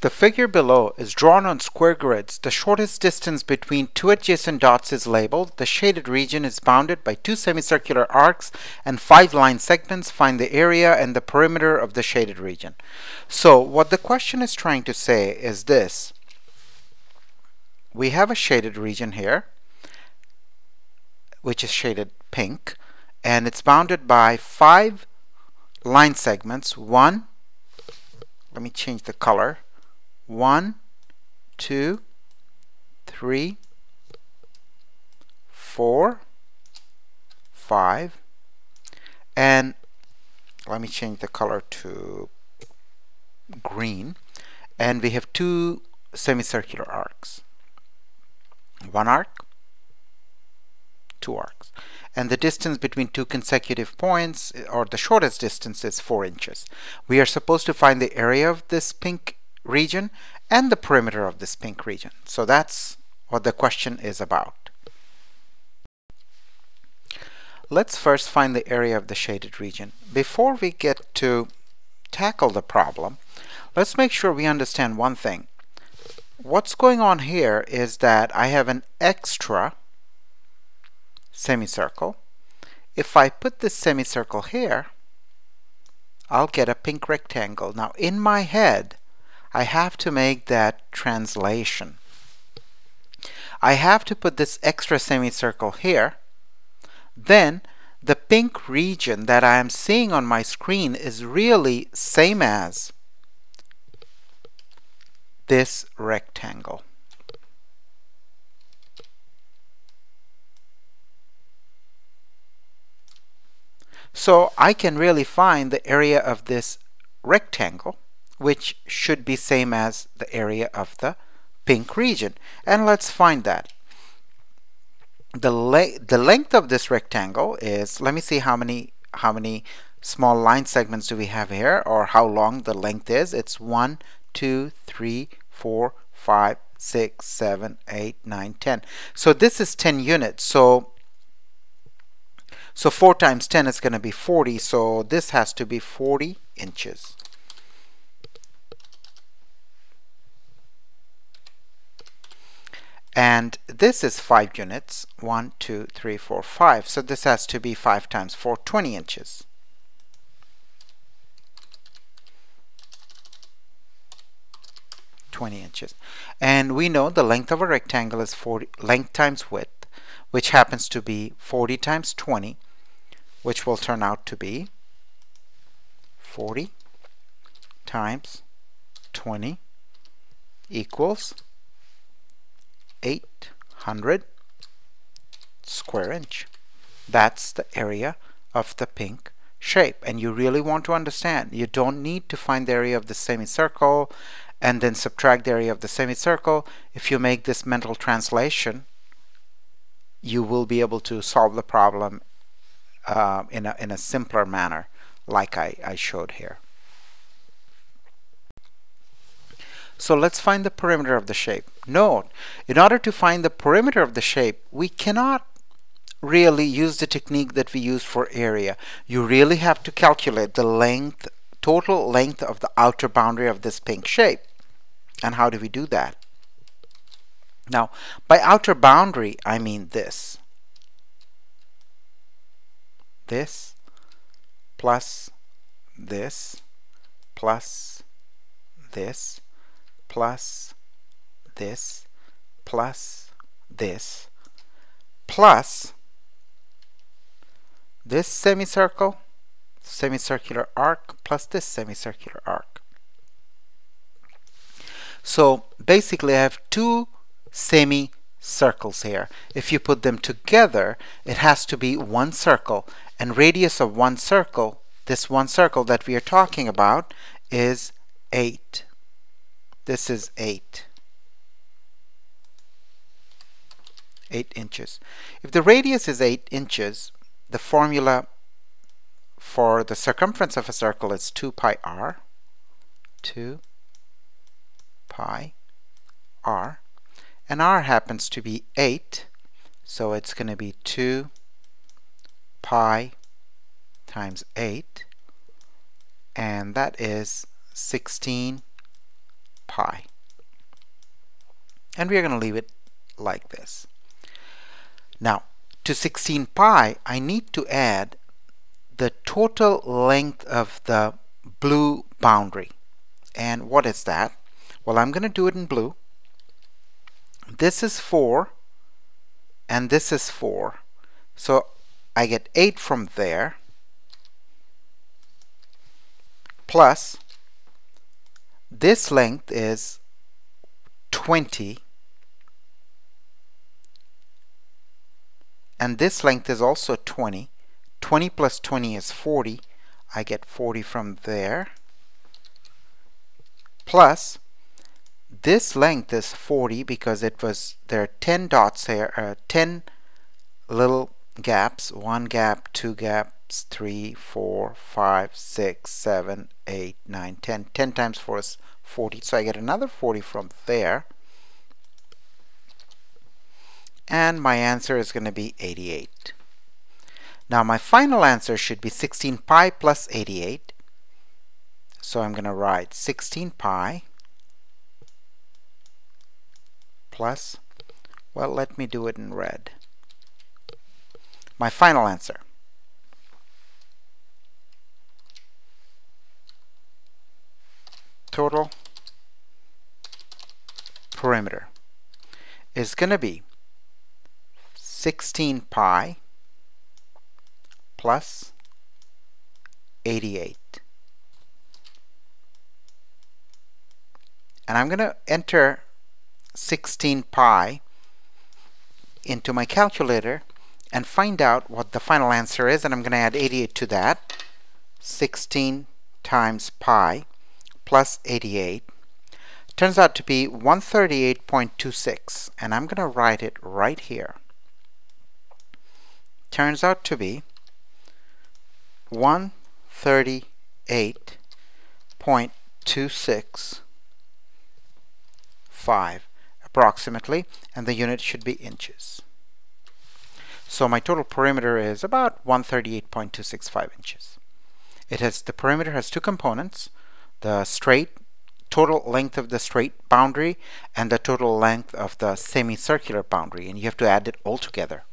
The figure below is drawn on square grids. The shortest distance between two adjacent dots is labeled. The shaded region is bounded by two semicircular arcs and 5 line segments. Find the area and the perimeter of the shaded region. So what the question is trying to say is this. We have a shaded region here, which is shaded pink, and it's bounded by 5 line segments. Let me change the color. 1, 2, 3, 4, 5, and let me change the color to green, and we have 2 semicircular arcs. 1 arc, 2 arcs, and the distance between 2 consecutive points, or the shortest distance, is 4 inches. We are supposed to find the area of this pink region and the perimeter of this pink region. So that's what the question is about. Let's first find the area of the shaded region. Before we get to tackle the problem, let's make sure we understand one thing. What's going on here is that I have an extra semicircle. If I put this semicircle here, I'll get a pink rectangle. Now in my head, I have to make that translation. I have to put this extra semicircle here. Then the pink region that I am seeing on my screen is really same as this rectangle. So I can really find the area of this rectangle, which should be same as the area of the pink region. And let's find that. The length of this rectangle is, let me see how many small line segments do we have here, or how long the length is. It's 1, 2, 3, 4, 5, 6, 7, 8, 9, 10. So this is 10 units. So 4 times 10 is going to be 40. So this has to be 40 inches. And this is 5 units. 1, 2, 3, 4, 5. So this has to be 5 times 4, 20 inches. And we know the length of a rectangle is 40, length times width, which happens to be 40 times 20, which will turn out to be 40 times 20 equals 800 square inch. That's the area of the pink shape. And you really want to understand, you don't need to find the area of the semicircle and then subtract the area of the semicircle. If you make this mental translation, you will be able to solve the problem in a simpler manner, like I showed here. So let's find the perimeter of the shape. Note, in order to find the perimeter of the shape, we cannot really use the technique that we use for area. You really have to calculate the length, total length of the outer boundary of this pink shape. And how do we do that? Now, by outer boundary, I mean this. This plus this plus this plus this plus this plus this semicircle, semicircular arc, plus this semicircular arc. So basically I have 2 semicircles here. If you put them together, it has to be 1 circle, and radius of 1 circle, this 1 circle that we are talking about, is 8. This is 8 inches. If the radius is 8 inches, the formula for the circumference of a circle is 2 pi r. 2 pi r. And r happens to be 8, so it's going to be 2 pi times 8, and that is 16 pi. And we are going to leave it like this. Now, to 16 pi, I need to add the total length of the blue boundary. And what is that? Well, I'm going to do it in blue. This is 4, and this is 4. So I get 8 from there, plus this length is 20, and this length is also 20. 20 plus 20 is 40. I get 40 from there, plus this length is 40 because there are 10 dots here, 10 little gaps, 1 gap, 2 gaps, 3, 4, 5, 6, 7, 8, 9, 10. 10 times 4 is 40, so I get another 40 from there. And my answer is going to be 88. Now my final answer should be 16 pi plus 88. So I'm going to write 16 pi plus, well, let me do it in red. My final answer. Total perimeter is going to be 16 pi plus 88. And I'm going to enter 16 pi into my calculator and find out what the final answer is, and I'm going to add 88 to that. 16 times pi plus 88 turns out to be 138.26, and I'm going to write it right here. Turns out to be 138.265 approximately, and the unit should be inches. So my total perimeter is about 138.265 inches. The perimeter has two components: the straight total length of the straight boundary and the total length of the semicircular boundary, and you have to add it all together.